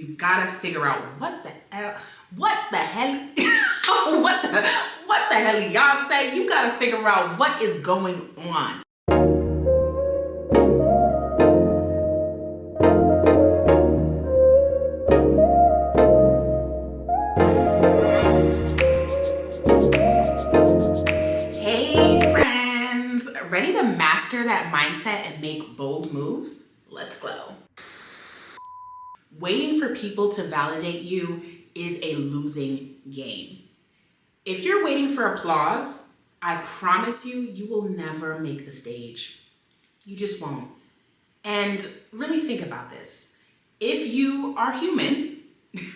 You gotta figure out what the hell, what the hell y'all say. You gotta figure out what is going on. Hey friends, ready to master that mindset and make bold moves? Let's go. Waiting for people to validate you is a losing game. If you're waiting for applause, I promise you, you will never make the stage. You just won't. And really think about this. If you are human,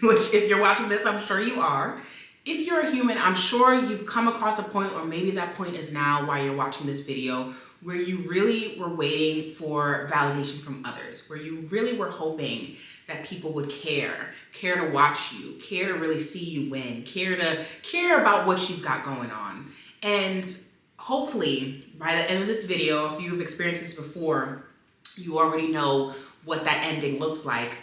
which if you're watching this, I'm sure you are. If you're a human, I'm sure you've come across a point, or maybe that point is now while you're watching this video, where you really were waiting for validation from others, where you really were hoping that people would care to watch you, care to really see you win, care about what you've got going on. And hopefully by the end of this video, if you've experienced this before, you already know what that ending looks like.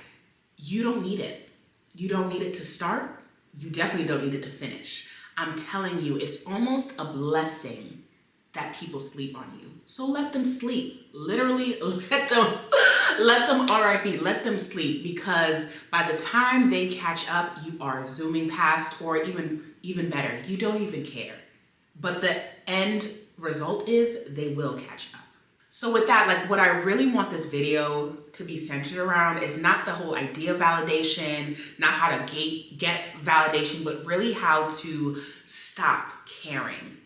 You don't need it. You don't need it to start. You definitely don't need it to finish. I'm telling you, it's almost a blessing that people sleep on you. So let them sleep. Literally, let them RIP, let them sleep, because by the time they catch up, you are zooming past, or even better, you don't even care. But the end result is they will catch up. So with that, like, what I really want this video to be centered around is not the whole idea of validation, not how to get validation, but really how to stop caring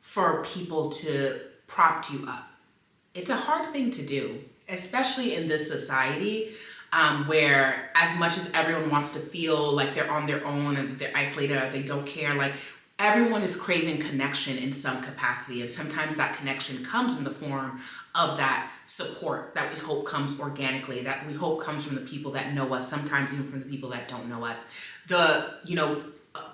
for people to prop you up. It's a hard thing to do, especially in this society where, as much as everyone wants to feel like they're on their own and that they're isolated or they don't care, like, everyone is craving connection in some capacity, and sometimes that connection comes in the form of that support that we hope comes organically, that we hope comes from the people that know us, sometimes even from the people that don't know us.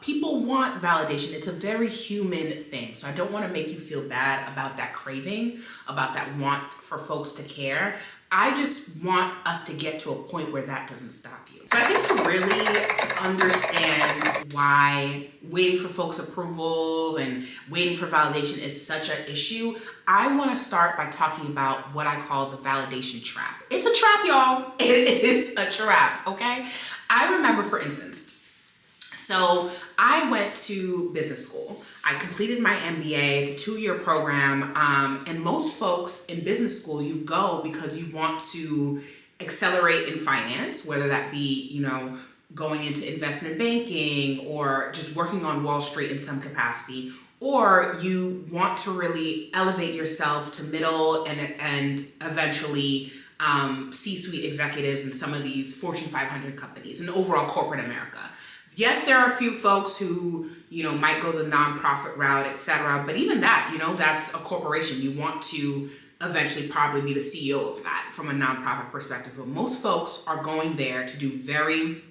People want validation. It's a very human thing. So I don't want to make you feel bad about that craving, about that want for folks to care. I just want us to get to a point where that doesn't stop you. So I think to really understand why waiting for folks' approvals and waiting for validation is such an issue, I want to start by talking about what I call the validation trap. It's a trap, y'all. It is a trap, okay? I remember, for instance, so I went to business school. I completed my MBA. It's a 2-year program. And most folks in business school, you go because you want to accelerate in finance, whether that be, going into investment banking or just working on Wall Street in some capacity, or you want to really elevate yourself to middle and eventually C-suite executives in some of these Fortune 500 companies and overall corporate America. Yes, there are a few folks who, might go the nonprofit route, etc. But even that, that's a corporation. You want to eventually probably be the CEO of that from a nonprofit perspective. But most folks are going there to do very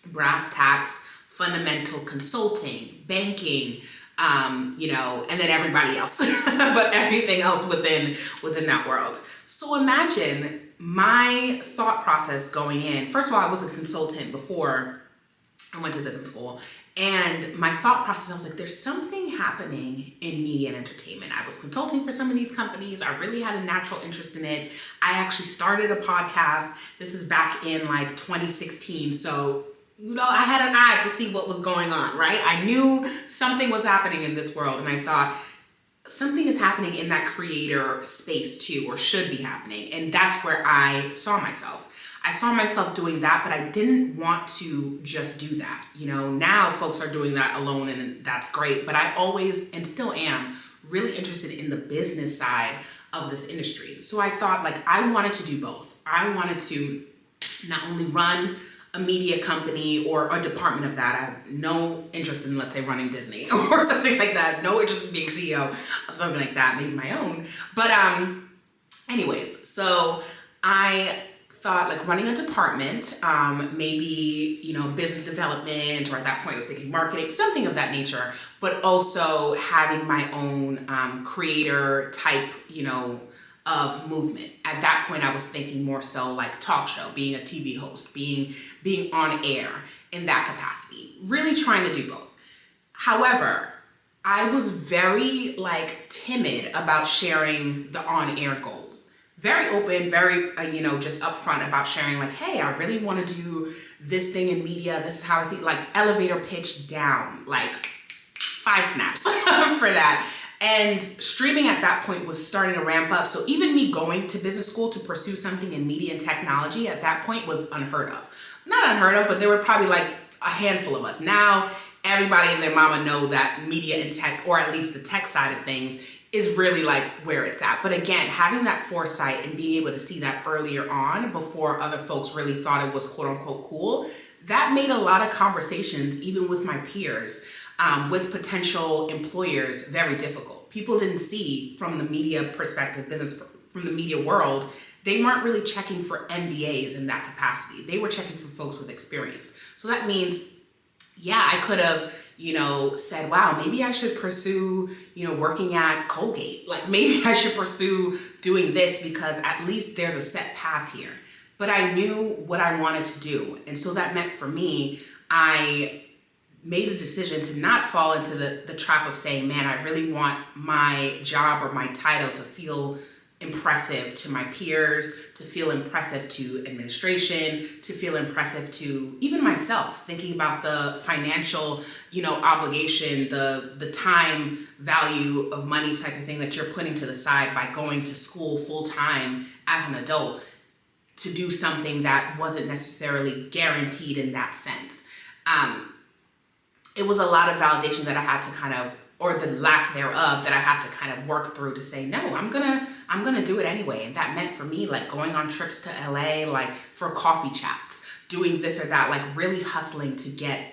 brass tacks, fundamental consulting, banking, and then everybody else, but everything else within that world. So imagine my thought process going in. First of all, I was a consultant before I went to business school, and my thought process, I was like, there's something happening in media and entertainment. I was consulting for some of these companies. I really had a natural interest in it. I actually started a podcast. This is back in 2016. So, I had an eye to see what was going on, right? I knew something was happening in this world, and I thought something is happening in that creator space too, or should be happening. And that's where I saw myself. I saw myself doing that, but I didn't want to just do that. Now folks are doing that alone, and that's great. But I always, and still am, really interested in the business side of this industry. So I thought, I wanted to do both. I wanted to not only run a media company or a department of that. I have no interest in, let's say, running Disney or something like that. No interest in being CEO of something like that, maybe my own. But anyways, so I thought running a department, maybe, business development, or at that point I was thinking marketing, something of that nature, but also having my own creator type, of movement. At that point, I was thinking more so like talk show, being a TV host, being on air in that capacity, really trying to do both. However, I was very like timid about sharing the on-air goals. Very open, very, just upfront about sharing like, hey, I really want to do this thing in media. This is how I see, like elevator pitch down, like 5 snaps for that. And streaming at that point was starting to ramp up. So even me going to business school to pursue something in media and technology at that point was unheard of. Not unheard of, but there were probably like a handful of us. Now, everybody and their mama know that media and tech, or at least the tech side of things, is really like where it's at. But again, having that foresight and being able to see that earlier on before other folks really thought it was quote unquote cool, that made a lot of conversations, even with my peers, with potential employers, very difficult. People didn't see from the media perspective, from the media world, they weren't really checking for MBAs in that capacity. They were checking for folks with experience. So that means, yeah, I could have, said, wow, maybe I should pursue, working at Colgate. Like maybe I should pursue doing this because at least there's a set path here. But I knew what I wanted to do. And so that meant for me, I made a decision to not fall into the trap of saying, man, I really want my job or my title to feel impressive to my peers, to feel impressive to administration, to feel impressive to even myself, thinking about the financial, obligation, the time value of money type of thing that you're putting to the side by going to school full time as an adult to do something that wasn't necessarily guaranteed in that sense. It was a lot of validation that I had to or the lack thereof that I had to kind of work through to say, no, I'm gonna do it anyway. And that meant for me, like going on trips to LA, like for coffee chats, doing this or that, like really hustling to get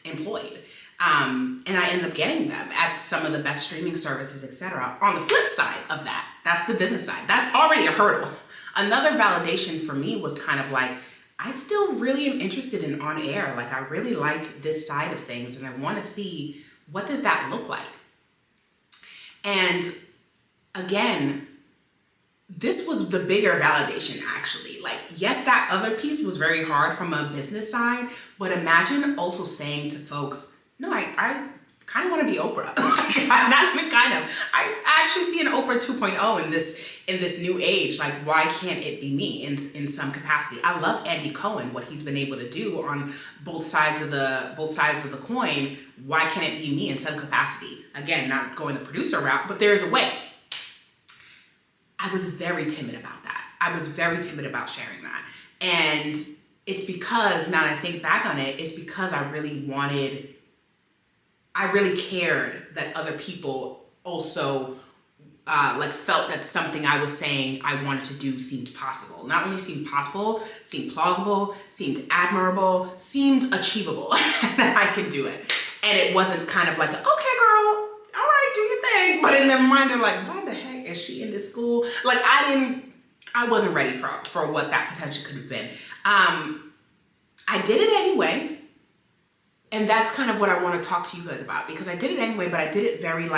employed. And I ended up getting them at some of the best streaming services, etc. On the flip side of that, that's the business side. That's already a hurdle. Another validation for me was kind of like, I still really am interested in on air. Like I really like this side of things and I want to see what does that look like. And again, this was the bigger validation actually. Like, yes, that other piece was very hard from a business side, but imagine also saying to folks, no, I kind of want to be Oprah. Not even kind of. I actually see an Oprah 2.0 in this new age. Like, why can't it be me in some capacity? I love Andy Cohen, what he's been able to do on both sides of the coin. Why can't it be me in some capacity? Again, not going the producer route, but there's a way. I was very timid about that. I was very timid about sharing that. And it's because, now that I think back on it, it's because I really cared that other people also felt that something I was saying I wanted to do seemed possible. Not only seemed possible, seemed plausible, seemed admirable, seemed achievable, that I could do it. And it wasn't kind of like, okay, girl, all right, do your thing. But in their mind, they're like, why the heck is she in this school? Like, I wasn't ready for what that potential could have been. I did it anyway. And that's kind of what I want to talk to you guys about, because I did it anyway, but I did it very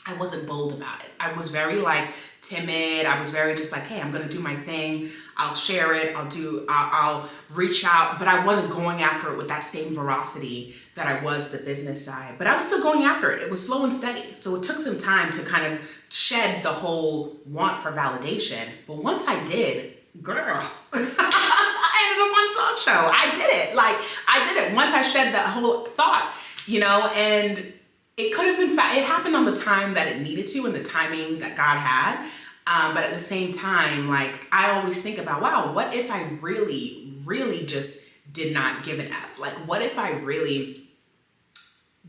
I wasn't bold about it. I was very timid. I was very just like, hey, I'm going to do my thing. I'll share it. I'll reach out, but I wasn't going after it with that same veracity that I was the business side, but I was still going after it. It was slow and steady. So it took some time to kind of shed the whole want for validation. But once I did, girl, I ended up on a talk show. I did it. I did it once I shed that whole thought, and it could have been, it happened on the time that it needed to and the timing that God had. But at the same time, I always think about, wow, what if I really, really just did not give an F? What if I really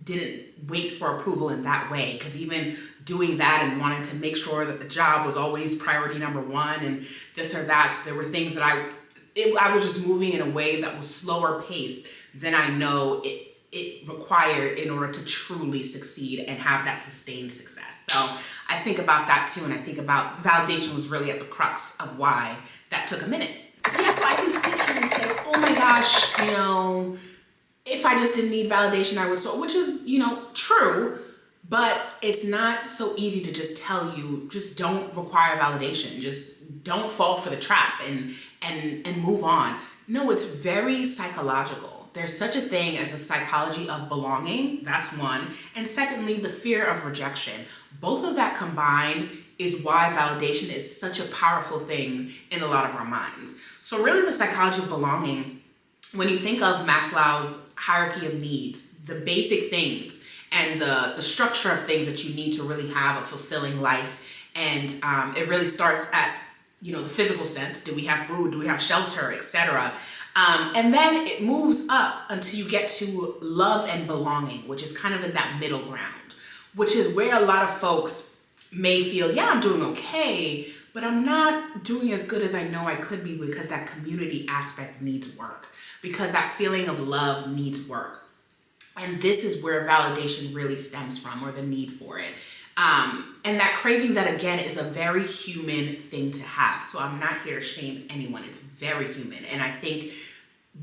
didn't wait for approval in that way? Because even doing that and wanting to make sure that the job was always priority number one and this or that, so there were things that I was just moving in a way that was slower paced than I know it required in order to truly succeed and have that sustained success. So I think about that too, and I think about validation was really at the crux of why that took a minute. Yeah, so I can sit here and say, oh my gosh, if I just didn't need validation, I would, which is, true, But it's not so easy to just tell you, just don't require validation. Just don't fall for the trap and move on. No, it's very psychological. There's such a thing as a psychology of belonging. That's one. And secondly, the fear of rejection. Both of that combined is why validation is such a powerful thing in a lot of our minds. So really the psychology of belonging, when you think of Maslow's hierarchy of needs, the basic things and the structure of things that you need to really have a fulfilling life. And it really starts at, the physical sense. Do we have food? Do we have shelter, etc.? And then it moves up until you get to love and belonging, which is kind of in that middle ground, which is where a lot of folks may feel, yeah, I'm doing okay, but I'm not doing as good as I know I could be because that community aspect needs work, because that feeling of love needs work. And this is where validation really stems from, or the need for it. And that craving, that again is a very human thing to have. So I'm not here to shame anyone. It's very human. And I think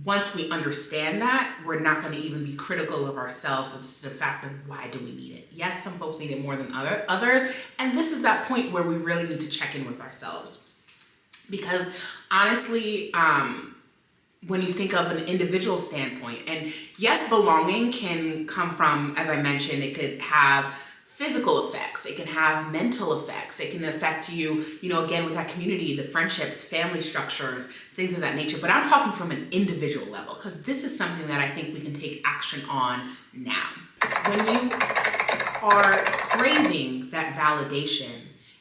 once we understand that, we're not going to even be critical of ourselves. It's the fact of, why do we need it? Yes, some folks need it more than others. And this is that point where we really need to check in with ourselves. Because honestly, when you think of an individual standpoint, and yes, belonging can come from, as I mentioned, it could have physical effects, it can have mental effects, it can affect you, again, with that community, the friendships, family structures, things of that nature. But I'm talking from an individual level, because this is something that I think we can take action on now. When you are craving that validation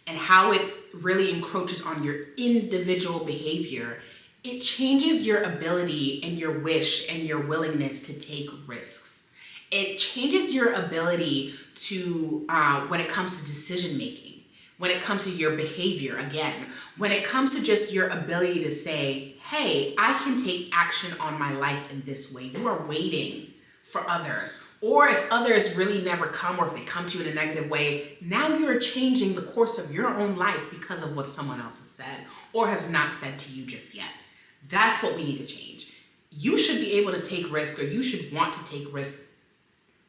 and how it really encroaches on your individual behavior, it changes your ability and your wish and your willingness to take risks. It changes your ability to, when it comes to decision making, when it comes to your behavior, again, when it comes to just your ability to say, hey, I can take action on my life in this way. You are waiting for others. Or if others really never come, or if they come to you in a negative way, now you're changing the course of your own life because of what someone else has said or has not said to you just yet. That's what we need to change. You should be able to take risks, or you should want to take risks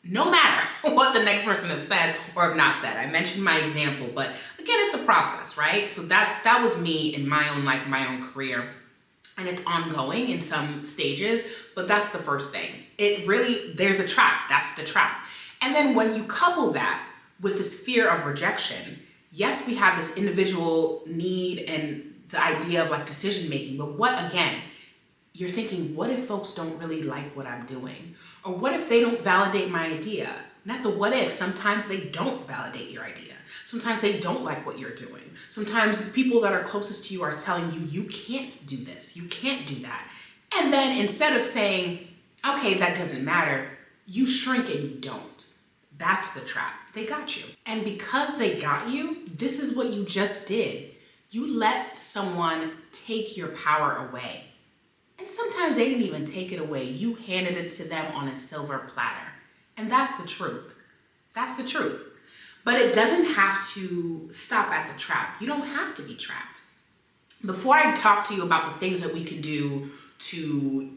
no matter what the next person have said or have not said. I mentioned my example, but again, it's a process, right? So that was me in my own life, my own career. And it's ongoing in some stages, but that's the first thing. There's a trap. That's the trap. And then when you couple that with this fear of rejection, yes, we have this individual need and the idea of like decision making, but you're thinking, what if folks don't really like what I'm doing? Or what if they don't validate my idea? Not the what if, sometimes they don't validate your idea. Sometimes they don't like what you're doing. Sometimes the people that are closest to you are telling you, you can't do this, you can't do that. And then instead of saying, okay, that doesn't matter, you shrink and you don't. That's the trap. They got you. And because they got you, this is what you just did. You let someone take your power away. And sometimes they didn't even take it away. You handed it to them on a silver platter. And that's the truth. That's the truth. But it doesn't have to stop at the trap. You don't have to be trapped. Before I talk to you about the things that we can do to,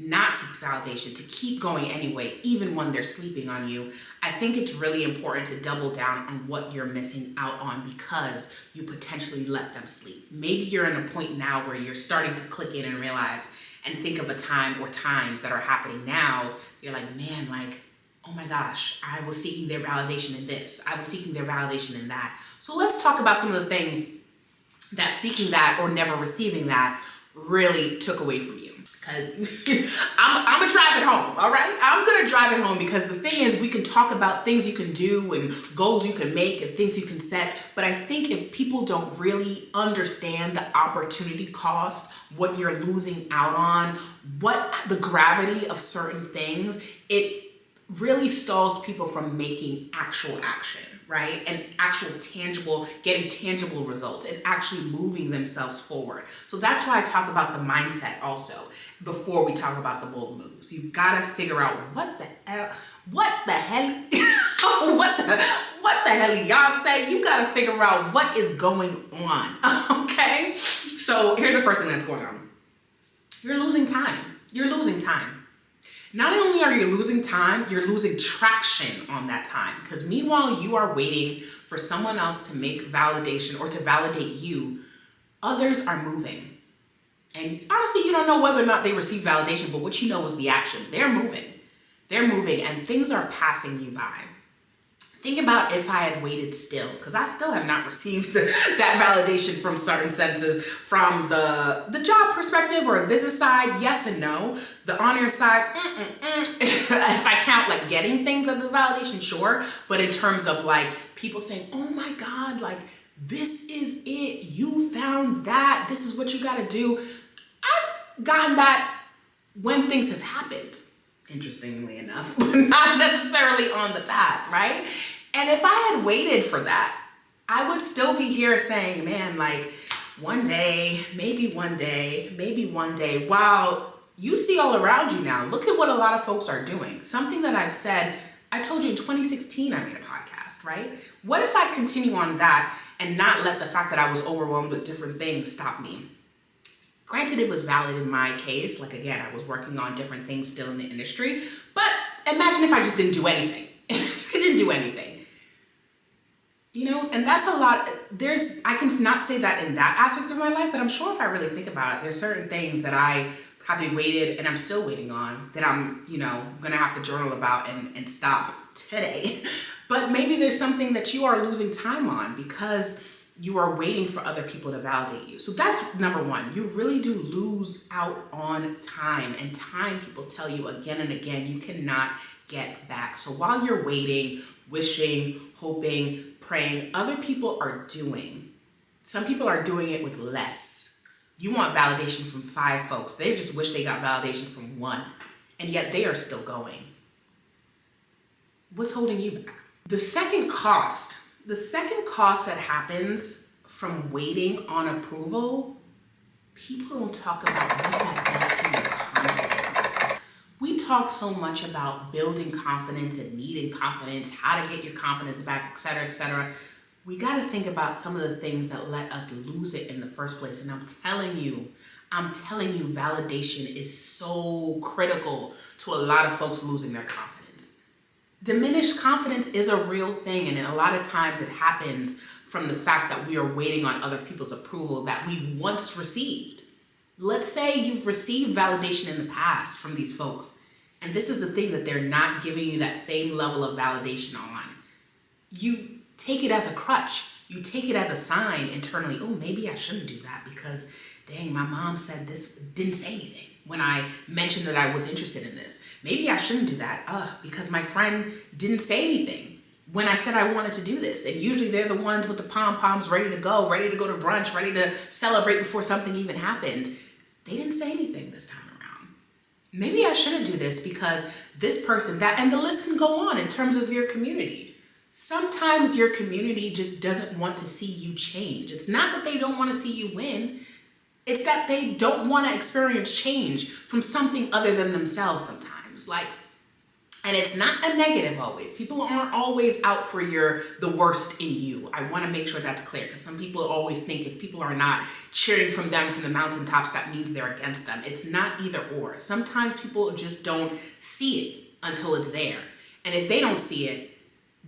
not seek validation, to keep going anyway, even when they're sleeping on you, I think it's really important to double down on what you're missing out on because you potentially let them sleep. Maybe you're in a point now where you're starting to click in and realize and think of a time or times that are happening now. You're like, man, oh my gosh, I was seeking their validation in this. I was seeking their validation in that. So let's talk about some of the things that seeking that or never receiving that really took away from you. Because I'm going to drive it home, all right? I'm going to drive it home because the thing is, we can talk about things you can do and goals you can make and things you can set. But I think if people don't really understand the opportunity cost, what you're losing out on, what the gravity of certain things, it really stalls people from making actual action, right? And getting tangible results and actually moving themselves forward. So that's why I talk about the mindset also before we talk about the bold moves. You've got to figure out what the hell y'all say. You got to figure out what is going on, okay? So here's the first thing that's going on. You're losing time. Not only are you losing time, you're losing traction on that time. Because meanwhile, you are waiting for someone else to make validation or to validate you, others are moving. And honestly, you don't know whether or not they receive validation, but what you know is the action. They're moving. They're moving and things are passing you by. Think about if I had waited still, because I still have not received that validation from certain senses, from the job perspective or the business side, yes and no. The honor side, if I count like getting things of the validation, sure. But in terms of like people saying, oh my God, like this is it, you found that, this is what you gotta do. I've gotten that when things have happened. Interestingly enough, but not necessarily on the path, right? And if I had waited for that, I would still be here saying, man, like one day, maybe one day, maybe one day. Wow, you see all around you now. Look at what a lot of folks are doing. Something that I've said, I told you in 2016, I made a podcast, right? What if I continue on that and not let the fact that I was overwhelmed with different things stop me? Granted, it was valid in my case. Like, again, I was working on different things still in the industry. But imagine if I just didn't do anything. I didn't do anything. You know, and that's a lot. I can not say that in that aspect of my life, but I'm sure if I really think about it, there's certain things that I probably waited and I'm still waiting on that I'm, going to have to journal about and stop today. But maybe there's something that you are losing time on because you are waiting for other people to validate you. So that's number one. You really do lose out on time. And time, people tell you again and again, you cannot get back. So while you're waiting, wishing, hoping, praying, other people are doing. Some people are doing it with less. You want validation from 5 folks. They just wish they got validation from 1. And yet they are still going. What's holding you back? The second cost that happens from waiting on approval, people don't talk about what that does to your confidence. We talk so much about building confidence and needing confidence, how to get your confidence back, et cetera, et cetera. We got to think about some of the things that let us lose it in the first place. And I'm telling you, validation is so critical to a lot of folks losing their confidence. Diminished confidence is a real thing, and a lot of times it happens from the fact that we are waiting on other people's approval that we once received. Let's say you've received validation in the past from these folks, and this is the thing that they're not giving you that same level of validation on. You take it as a crutch. You take it as a sign internally, oh, maybe I shouldn't do that because, dang, my mom said this, didn't say anything when I mentioned that I was interested in this. Maybe I shouldn't do that because my friend didn't say anything when I said I wanted to do this. And usually they're the ones with the pom-poms ready to go to brunch, ready to celebrate before something even happened. They didn't say anything this time around. Maybe I shouldn't do this because this person, that, and the list can go on in terms of your community. Sometimes your community just doesn't want to see you change. It's not that they don't want to see you win. It's that they don't want to experience change from something other than themselves sometimes. And it's not a negative always. People aren't always out for the worst in you. I want to make sure that's clear because some people always think if people are not cheering from them from the mountaintops, that means they're against them. It's not either or. Sometimes people just don't see it until it's there. And if they don't see it,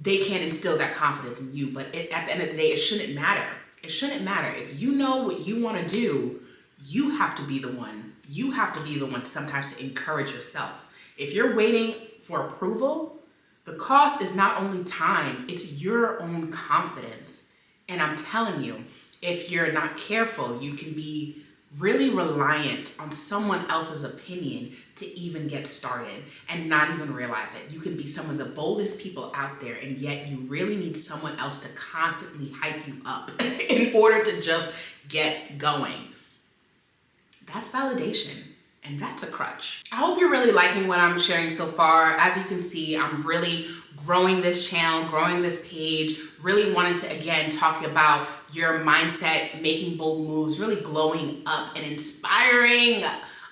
they can't instill that confidence in you. But at the end of the day, it shouldn't matter. It shouldn't matter. If you know what you want to do, you have to be the one. You have to be the one sometimes to encourage yourself. If you're waiting for approval, the cost is not only time, it's your own confidence. And I'm telling you, if you're not careful, you can be really reliant on someone else's opinion to even get started and not even realize it. You can be some of the boldest people out there, and yet you really need someone else to constantly hype you up in order to just get going. That's validation. And that's a crutch. I hope you're really liking what I'm sharing so far. As you can see, I'm really growing this channel, growing this page, really wanting to, again, talk about your mindset, making bold moves, really glowing up and inspiring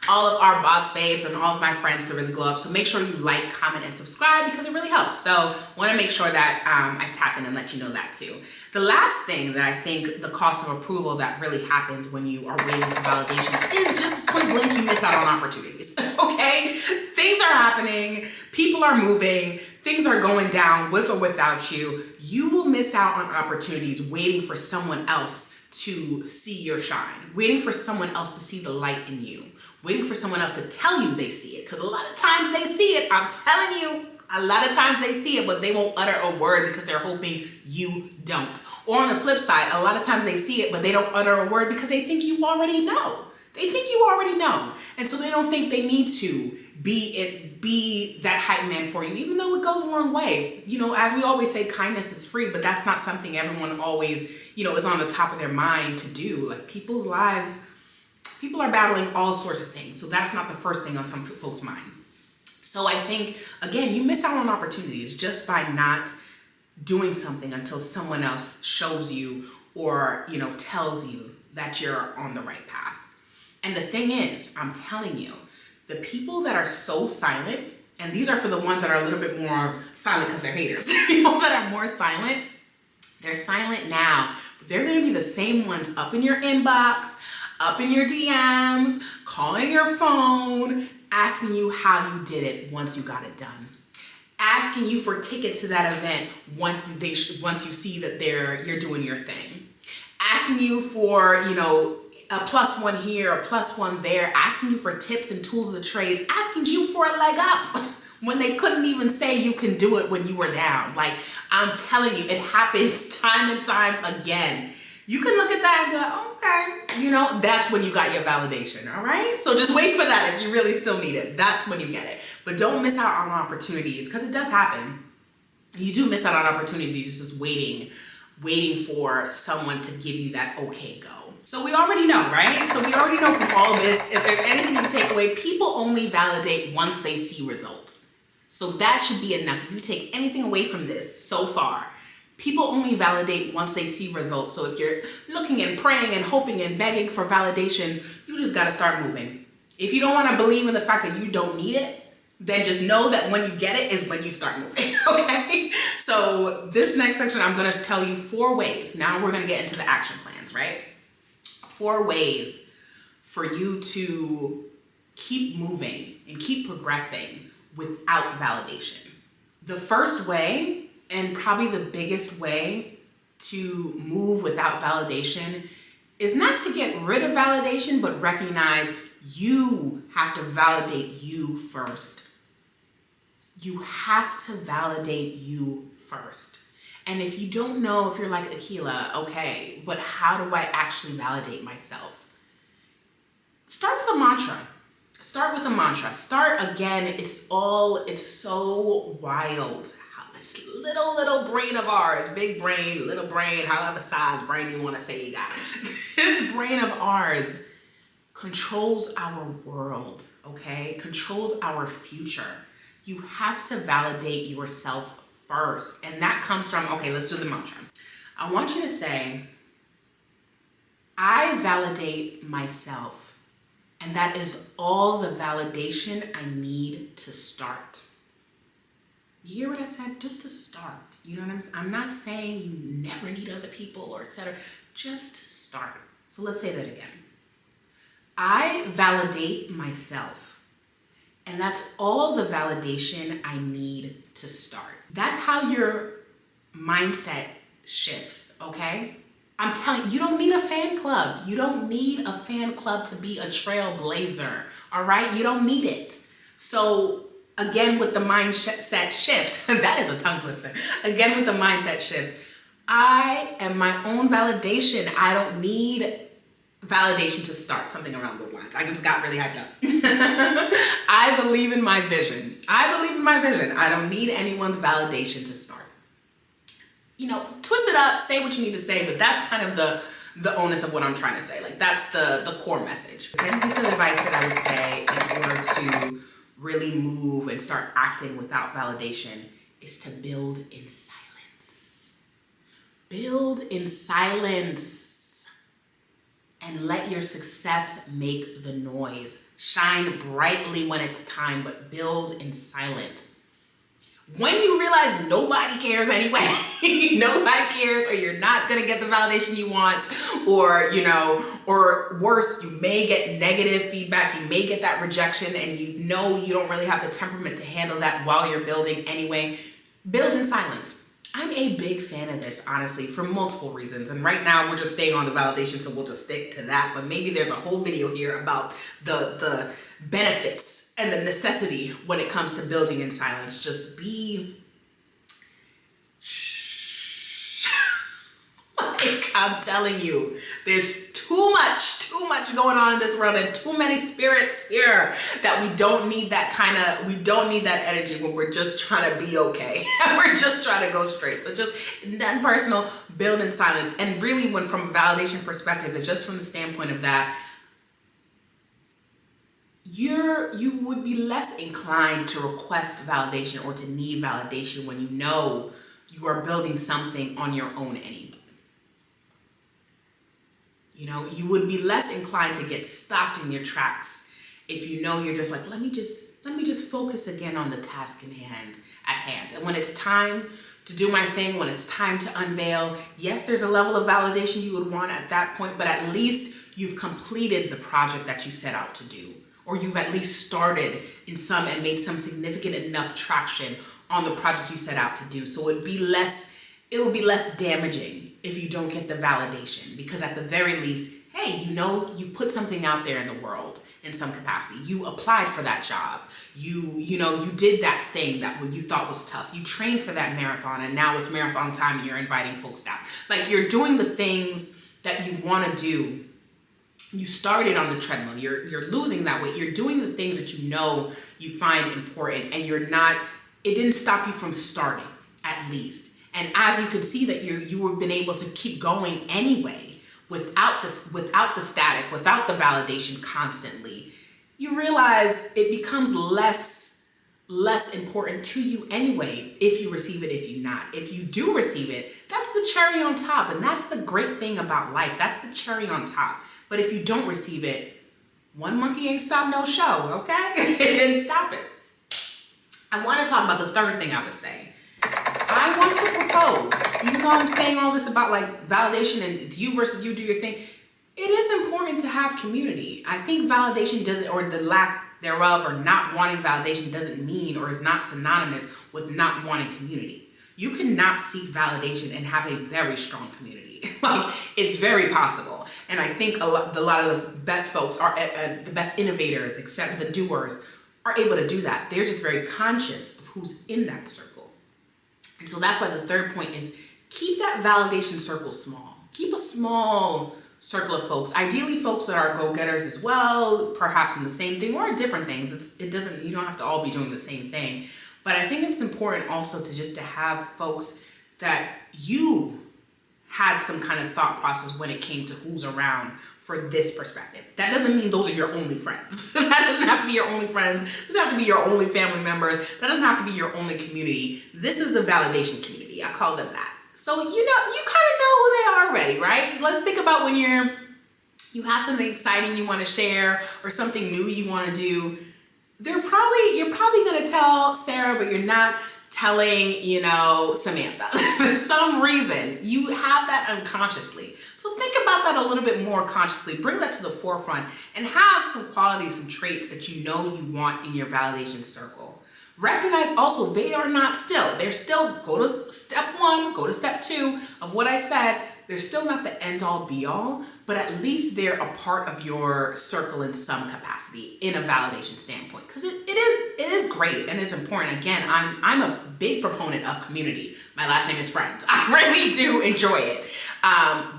all of our boss babes and all of my friends to really glow up. So make sure you like, comment, and subscribe because it really helps. So want to make sure that I tap in and let you know that too. The last thing that I think the cost of approval that really happens when you are waiting for validation is just point blank, you miss out on opportunities. Okay. okay? Things are happening, people are moving, things are going down with or without you. You will miss out on opportunities waiting for someone else to see your shine, waiting for someone else to see the light in you, waiting for someone else to tell you they see it. Because a lot of times they see it, I'm telling you, a lot of times they see it, but they won't utter a word because they're hoping you don't. Or on the flip side, a lot of times they see it, but they don't utter a word because they think you already know. They think you already know. And so they don't think they need to be that hype man for you, even though it goes a long way. You know, as we always say, kindness is free, but that's not something everyone always, you know, is on the top of their mind to do. Like people's lives, people are battling all sorts of things. So that's not the first thing on some folks' mind. So I think, again, you miss out on opportunities just by not doing something until someone else shows you or, you know, tells you that you're on the right path. And the thing is, I'm telling you, the people that are so silent, and these are for the ones that are a little bit more silent because they're haters, people that are more silent, they're silent now, but they're going to be the same ones up in your inbox, up in your DMs, calling your phone, asking you how you did it once you got it done. Asking you for tickets to that event once you see that you're doing your thing. Asking you for, you know, a +1 here, a +1 there, asking you for tips and tools of the trades, asking you for a leg up when they couldn't even say you can do it when you were down. Like, I'm telling you, it happens time and time again. You can look at that and be like, oh, okay. You know, that's when you got your validation, all right? So just wait for that if you really still need it. That's when you get it. But don't miss out on opportunities, because it does happen. You do miss out on opportunities just waiting for someone to give you that okay go. So we already know, right? So we already know from all this, if there's anything you take away, people only validate once they see results. So that should be enough. If you take anything away from this so far, people only validate once they see results. So if you're looking and praying and hoping and begging for validation, you just got to start moving. If you don't want to believe in the fact that you don't need it, then just know that when you get it is when you start moving, okay? So this next section, I'm going to tell you 4 ways. Now we're going to get into the action plans, right? 4 ways for you to keep moving and keep progressing without validation. The first way, and probably the biggest way to move without validation, is not to get rid of validation, but recognize you have to validate you first. You have to validate you first. And if you don't know, if you're like, Akila, okay, but how do I actually validate myself? Start with a mantra. Start again. It's so wild how this little brain of ours, big brain, little brain, however size brain you want to say you got, this brain of ours controls our world, okay? Controls our future. You have to validate yourself first. And that comes from, okay, let's do the mantra. I want you to say, I validate myself. And that is all the validation I need to start. You hear what I said? Just to start. You know what I'm saying? I'm not saying you never need other people or etc. Just to start. So let's say that again. I validate myself. And that's all the validation I need to start. That's how your mindset shifts, okay? I'm telling you, you don't need a fan club. You don't need a fan club to be a trailblazer, all right? You don't need it. So again, with the mindset shift, that is a tongue twister. Again, with the mindset shift, I am my own validation. I don't need validation to start, something around those lines. I just got really hyped up. I believe in my vision. I don't need anyone's validation to start. You know, twist it up, say what you need to say, but that's kind of the onus of what I'm trying to say. Like, that's the core message. The second piece of advice that I would say in order to really move and start acting without validation is to build in silence. Build in silence. And let your success make the noise. Shine brightly when it's time, but build in silence. When you realize nobody cares anyway, nobody cares, or you're not gonna get the validation you want, or, you know, or worse, you may get negative feedback, you may get that rejection, and you know you don't really have the temperament to handle that while you're building anyway, build in silence. I'm a big fan of this, honestly, for multiple reasons. And right now we're just staying on the validation, so we'll just stick to that. But maybe there's a whole video here about the benefits and the necessity when it comes to building in silence. Just be like, I'm telling you, there's too much going on in this world, and too many spirits here that we don't need that energy when we're just trying to be okay. We're just trying to go straight. So just nothing personal, build in silence. And really, when from a validation perspective, it's just from the standpoint of that, you would be less inclined to request validation or to need validation when you know you are building something on your own anyway. You know, you would be less inclined to get stopped in your tracks if you know you're just like, let me just focus again on the task at hand. And when it's time to do my thing, when it's time to unveil, yes, there's a level of validation you would want at that point, but at least you've completed the project that you set out to do. Or you've at least started in some and made some significant enough traction on the project you set out to do. So it would be less damaging if you don't get the validation, because at the very least, hey, you know, you put something out there in the world in some capacity. You applied for that job. You did that thing that you thought was tough. You trained for that marathon, and now it's marathon time and you're inviting folks down. Like, you're doing the things that you want to do. You started on the treadmill, you're losing that weight, you're doing the things that you know you find important, and it didn't stop you from starting, at least. And as you could see that you were been able to keep going anyway, without the static, without the validation constantly, you realize it becomes less important to you anyway, if you receive it, if you not. If you do receive it, that's the cherry on top, and that's the great thing about life. That's the cherry on top. But if you don't receive it, one monkey ain't stopped no show, okay? It didn't stop it. I want to talk about the third thing I would say. I want to propose, even though I'm saying all this about like validation and it's you versus you, do your thing, it is important to have community. I think validation doesn't, or the lack thereof, or not wanting validation doesn't mean, or is not synonymous with not wanting community. You cannot seek validation and have a very strong community. Like, it's very possible. And I think a lot of the best folks are the best innovators, except the doers, are able to do that. They're just very conscious of who's in that circle. And so that's why the third point is keep that validation circle small. Keep a small circle of folks. Ideally, folks that are go-getters as well, perhaps in the same thing or different things. You don't have to all be doing the same thing. But I think it's important also to have folks that you had some kind of thought process when it came to who's around for this perspective. That doesn't mean those are your only friends. That doesn't have to be your only friends. It doesn't have to be your only family members. That doesn't have to be your only community. This is the validation community. I call them that. So, you kind of know who they are already, right? Let's think about when you have something exciting you want to share or something new you want to do. You're probably going to tell Sarah, but you're not telling, Samantha. For some reason, you have that unconsciously. So think about that a little bit more consciously. Bring that to the forefront and have some qualities, some traits that you want in your validation circle. Recognize also they're still, go to step 1, go to step 2 of what I said. They're still not the end all be all, but at least they're a part of your circle in some capacity in a validation standpoint. Because it is great and it's important. Again, I'm a big proponent of community. My last name is Friends. I really do enjoy it.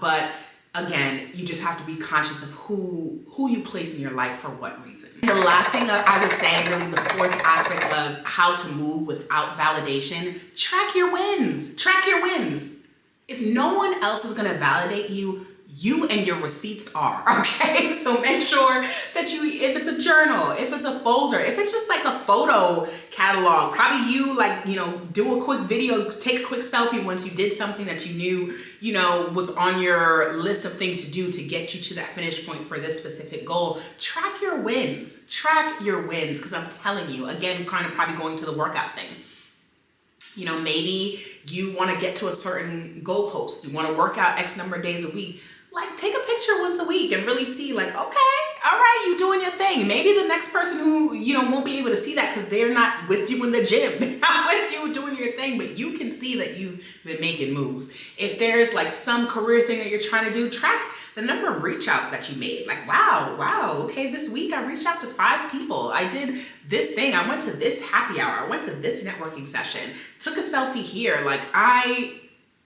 But again, you just have to be conscious of who you place in your life for what reason. The last thing I would say, really the fourth aspect of how to move without validation, track your wins. Track your wins. If no one else is going to validate you, you and your receipts are, okay? So make sure that if it's a journal, if it's a folder, if it's just like a photo catalog, probably do a quick video, take a quick selfie once you did something that you knew, was on your list of things to do to get you to that finish point for this specific goal. Track your wins, because I'm telling you, again, kind of probably going to the workout thing. Maybe you want to get to a certain goalpost. You want to work out X number of days a week. Like, take a picture once a week and really see, like, okay, all right, you doing your thing. Maybe the next person who, won't be able to see that because they're not with you in the gym. They're not with you doing your thing, but you can see that you've been making moves. If there's like some career thing that you're trying to do, track the number of reach outs that you made. Like, wow, okay, this week I reached out to 5 people. I did this thing. I went to this happy hour. I went to this networking session, took a selfie here. Like,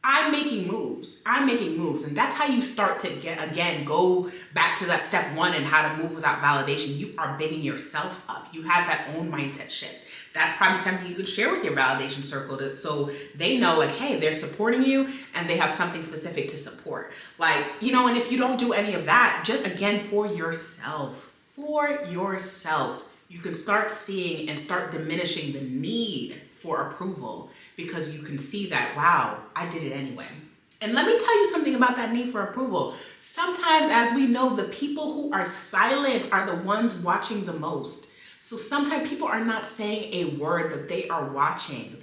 I'm making moves. And that's how you start to go back to that step 1 and how to move without validation. You are bigging yourself up. You have that own mindset shift. That's probably something you could share with your validation circle so they know, like, hey, they're supporting you and they have something specific to support. Like, and if you don't do any of that, just again, for yourself, you can start seeing and start diminishing the need for approval, because you can see that, wow, I did it anyway. And let me tell you something about that need for approval. Sometimes, as we know, the people who are silent are the ones watching the most. So sometimes people are not saying a word, but they are watching.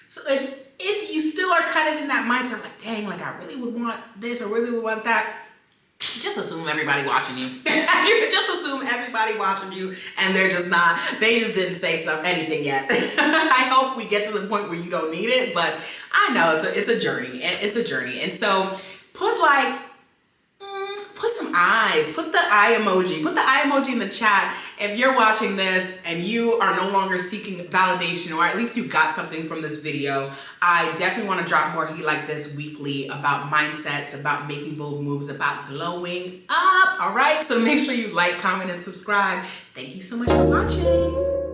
So if you still are kind of in that mindset, like, dang, like, I really would want this or really would want that, just assume everybody watching you. Just assume everybody watching you, and they just didn't say anything yet. I hope we get to the point where you don't need it, but I know it's a journey. And so put some eyes, put the eye emoji in the chat if you're watching this and you are no longer seeking validation, or at least you got something from this video. I definitely want to drop more heat like this weekly about mindsets, about making bold moves, about glowing up. All right, so make sure you like, comment, and subscribe. Thank you so much for watching.